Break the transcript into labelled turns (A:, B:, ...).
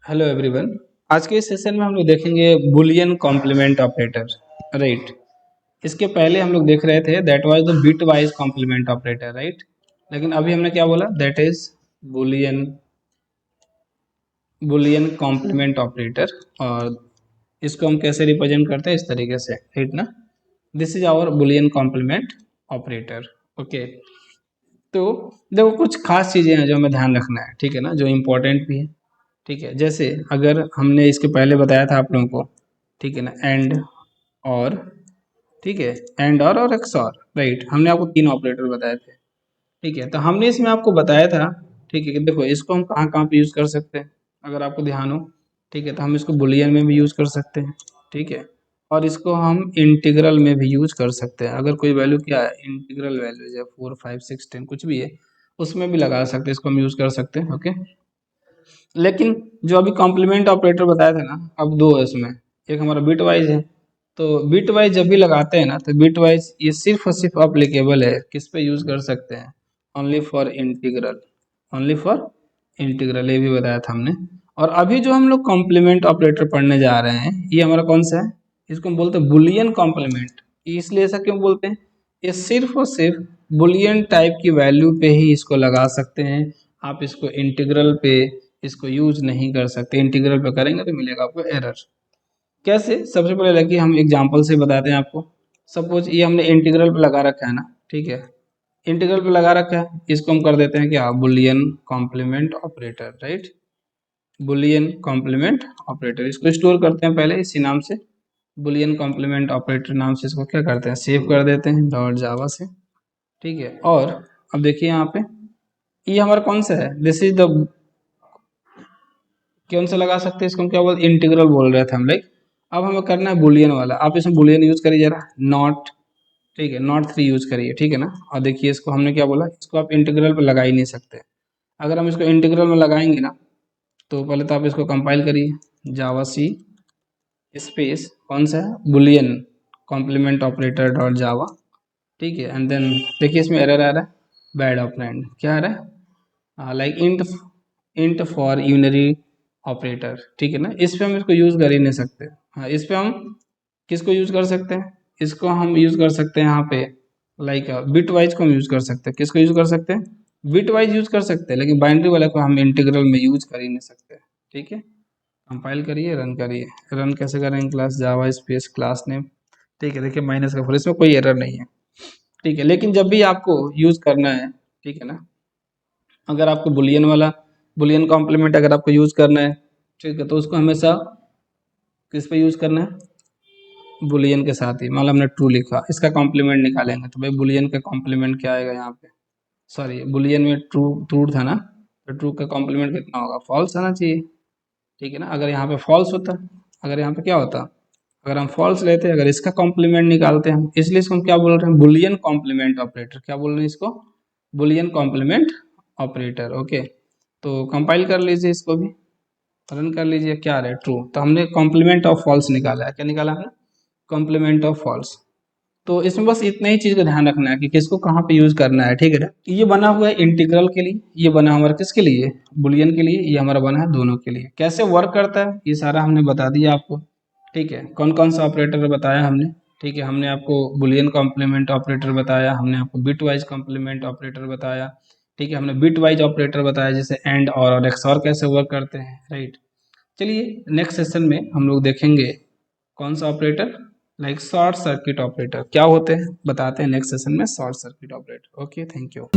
A: Hello everyone. आज के इस सेशन में हम लोग देखेंगे बुलियन कॉम्प्लीमेंट ऑपरेटर। राइट। इसके पहले हम लोग देख रहे थे that was the bitwise complement operator. Right. लेकिन अभी हमने क्या बोला, that is boolean boolean complement operator. और इसको हम कैसे रिप्रेजेंट करते हैं, इस तरीके से। राइट ना। This is our boolean complement operator. Okay. तो देखो, कुछ खास चीज़ें हैं जो हमें ध्यान रखना है, ठीक है ना, जो इम्पोर्टेंट भी है। ठीक है, जैसे अगर हमने इसके पहले बताया था आप लोगों को, ठीक है ना, एंड और, ठीक है, एंड और एक्सॉर। राइट, हमने आपको तीन ऑपरेटर बताए थे। ठीक है, तो हमने इसमें आपको बताया था, ठीक है, कि देखो इसको हम कहाँ कहाँ पे यूज़ कर सकते हैं, अगर आपको ध्यान हो। ठीक है, तो हम इसको बुलियन में भी यूज़ कर सकते हैं। ठीक है, और इसको हम इंटीग्रल में भी यूज कर सकते हैं। अगर कोई वैल्यू क्या है, इंटीग्रल वैल्यू है 4 5 6 10 कुछ भी है, उसमें भी लगा सकते हैं, इसको हम यूज कर सकते हैं। ओके। लेकिन जो अभी कॉम्प्लीमेंट ऑपरेटर बताया था ना, अब दो है उसमें। एक हमारा बिट वाइज है, तो बिट वाइज जब भी लगाते हैं ना, तो बिट वाइज ये सिर्फ और सिर्फ अप्लीकेबल है, किस पे यूज कर सकते हैं, only for integral. Only for integral, ये भी बताया था हमने। और अभी जो हम लोग कॉम्प्लीमेंट ऑपरेटर पढ़ने जा रहे हैं, ये हमारा कौन सा है, इसको हम बोलते हैं बुलियन कॉम्प्लीमेंट। इसलिए ऐसा क्यों बोलते हैं, ये सिर्फ और सिर्फ बुलियन टाइप की वैल्यू पे ही इसको लगा सकते हैं। आप इसको इंटीग्रल पे इसको यूज नहीं कर सकते। इंटीग्रल पे करेंगे तो मिलेगा आपको एरर। कैसे, सबसे पहले लगे हम एग्जांपल से बताते हैं आपको। सपोज ये हमने इंटीग्रल पे लगा रखा है ना, ठीक है, इंटीग्रल पे लगा रखा है, इसको हम कर देते हैं क्या, boolean complement operator. Right, boolean complement operator, इसको स्टोर करते हैं पहले इसी नाम से, बुलियन कॉम्प्लीमेंट ऑपरेटर नाम से। इसको क्या करते हैं, सेव कर देते हैं डॉट जावा से। ठीक है, और अब देखिए यहाँ पे ये हमारा कौन सा है, दिस इज द, कौन सा लगा सकते हैं इसको, हम क्या बोलते, इंटीग्रल बोल रहे थे हम, लाइक। अब हमें करना है बुलियन वाला। आप इसमें बुलियन यूज करिए जरा, नॉट, ठीक है, नॉट 3 यूज करिए, ठीक है ना। और देखिए इसको हमने क्या बोला, इसको आप इंटीग्रल पर लगा ही नहीं सकते। अगर हम इसको इंटीग्रल में लगाएंगे ना, तो पहले तो आप इसको कंपाइल करिए, जावा सी स्पेस कौन सा है, boolean complement operator dot Java. ठीक है, एंड देन देखिए इसमें एरर आ रहा है, बैड ऑपरेंड। क्या आ रहा है, like int, int for unary operator. ठीक है ना, इस पे हम इसको यूज कर ही नहीं सकते। हाँ, इस पे हम किसको यूज कर सकते हैं, इसको हम यूज कर सकते हैं यहाँ पे, लाइक बिट वाइज को हम यूज कर सकते हैं। किसको यूज कर सकते हैं, बिट वाइज यूज कर सकते हैं, लेकिन बाइनरी वाले को हम इंटीग्रल में यूज कर ही नहीं सकते। ठीक है, कंपाइल करिए, रन करिए। रन कैसे करेंगे, class Java space class name. ठीक है, देखिए माइनस का फोर, इसमें कोई एरर नहीं है। ठीक है, लेकिन जब भी आपको यूज करना है, ठीक है ना, अगर आपको बुलियन वाला, बुलियन कॉम्प्लीमेंट अगर आपको यूज करना है, ठीक है, तो उसको हमेशा किस पे यूज करना है, बुलियन के साथ ही। मान लो हमने ट्रू लिखा, इसका कॉम्प्लीमेंट निकालेंगे, तो भाई बुलियन का कॉम्प्लीमेंट क्या आएगा यहाँ पे, सॉरी बुलियन में ट्रू, ट्रू था ना, तो ट्रू का कॉम्प्लीमेंट कितना होगा, फॉल्स आना चाहिए। ठीक है ना, अगर यहाँ पे फॉल्स होता, अगर यहाँ पे क्या होता, अगर हम फॉल्स लेते, अगर इसका कॉम्प्लीमेंट निकालते हैं हम, इसलिए इसको हम क्या बोल रहे हैं, बुलियन कॉम्प्लीमेंट ऑपरेटर। क्या बोल रहे हैं इसको, बुलियन कॉम्प्लीमेंट ऑपरेटर। ओके, तो कंपाइल कर लीजिए, इसको भी रन कर लीजिए। क्या आ रहा है, ट्रू। तो हमने कॉम्प्लीमेंट ऑफ फॉल्स निकाला है। क्या निकाला हमने, कॉम्प्लीमेंट ऑफ फॉल्स। तो इसमें बस इतना ही चीज का ध्यान रखना है कि किसको कहाँ पे यूज करना है। ठीक है ना, ये बना हुआ है इंटीग्रल के लिए, ये बना हमारा किसके लिए, बुलियन के लिए, ये हमारा बना है दोनों के लिए। कैसे वर्क करता है ये सारा हमने बता दिया आपको। ठीक है, कौन कौन सा ऑपरेटर बताया हमने। ठीक है, हमने आपको बुलियन कॉम्प्लीमेंट ऑपरेटर बताया, हमने आपको बिट वाइज कॉम्प्लीमेंट ऑपरेटर बताया। ठीक है, हमने बिट वाइज ऑपरेटर बताया, जैसे एंड और एक्सऑर कैसे वर्क करते हैं। राइट, चलिए नेक्स्ट सेशन में हम लोग देखेंगे कौन सा operator, like short circuit operator क्या होते हैं, बताते हैं नेक्स्ट सेशन में short circuit operator. Okay, thank you.